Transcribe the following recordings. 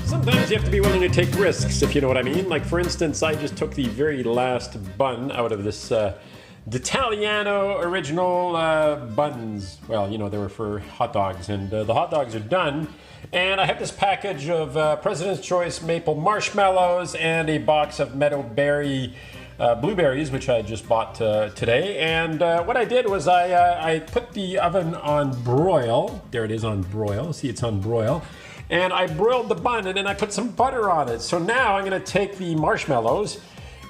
Sometimes you have to be willing to take risks, if you know what I mean. Like, for instance, I just took the very last bun out of this D'Italiano original buns. Well, you know, they were for hot dogs, and the hot dogs are done. And I have this package of President's Choice maple marshmallows and a box of meadowberry blueberries, which I just bought today. And what I did was I put the oven on broil. There it is on broil. See, it's on broil. And I broiled the bun, and then I put some butter on it. So now I'm going to take the marshmallows,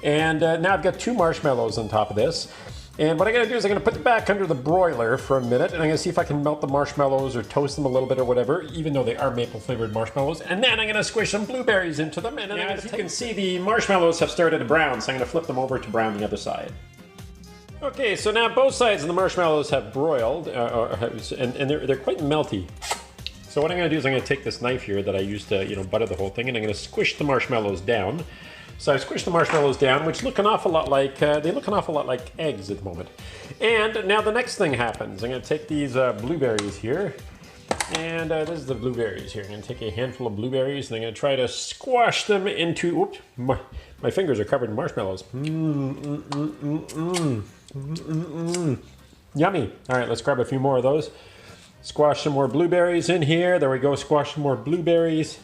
and now I've got 2 marshmallows on top of this. And what I'm going to do is I'm going to put it back under the broiler for a minute, and I'm going to see if I can melt the marshmallows or toast them a little bit or whatever, even though they are maple flavored marshmallows. And then I'm going to squish some blueberries into them. And then as you can see, the marshmallows have started to brown, so I'm going to flip them over to brown the other side. Okay, so now both sides of the marshmallows have broiled, and they're quite melty. So what I'm going to do is I'm going to take this knife here that I used to, you know, butter the whole thing, and I'm going to squish the marshmallows down. So I squished the marshmallows down, which look an awful lot like, they look an awful lot like eggs at the moment. And now the next thing happens. I'm going to take these blueberries here, and this is the blueberries here. I'm going to take a handful of blueberries, and I'm going to try to squash them into, oops, my fingers are covered in marshmallows. Yummy. All right, let's grab a few more of those. Squash some more blueberries in here. There we go. Squash some more blueberries.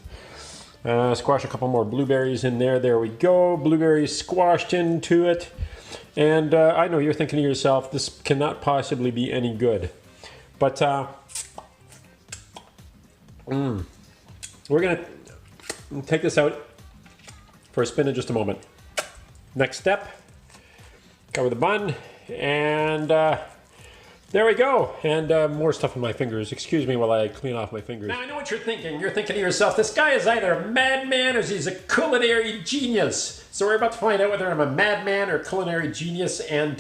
Squash a couple more blueberries in there. There we go. Blueberries squashed into it. And I know you're thinking to yourself, this cannot possibly be any good. But we're going to take this out for a spin in just a moment. Next step, cover the bun, and there we go, and more stuff on my fingers. Excuse me while I clean off my fingers. Now I know what you're thinking. You're thinking to yourself, this guy is either a madman or he's a culinary genius. So we're about to find out whether I'm a madman or culinary genius, and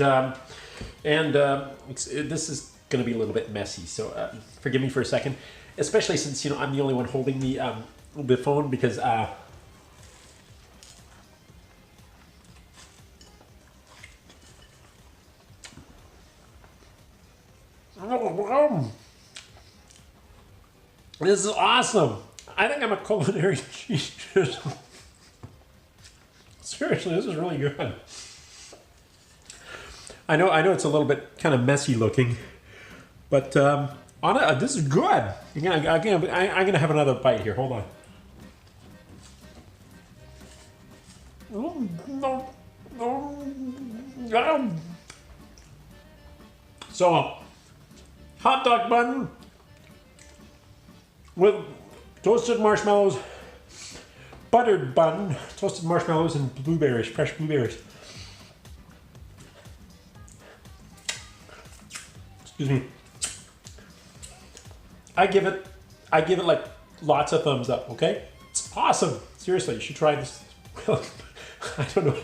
this is going to be a little bit messy. So forgive me for a second, especially since, you know, I'm the only one holding the phone, because this is awesome. I think I'm a culinary genius. Seriously, this is really good. I know it's a little bit kind of messy looking, but this is good. I'm gonna have another bite here. Hold on. So, hot dog bun with toasted marshmallows, buttered bun, toasted marshmallows, and blueberries, fresh blueberries. Excuse me. I give it like lots of thumbs up. Okay, it's awesome. Seriously, you should try this. I don't know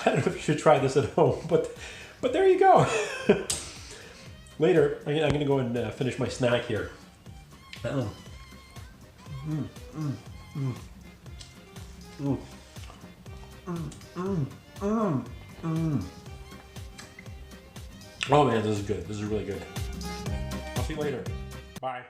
if you should try this at home, but there you go. Later, I'm going to go and finish my snack here. Oh man, this is good. This is really good. I'll see you later. Bye.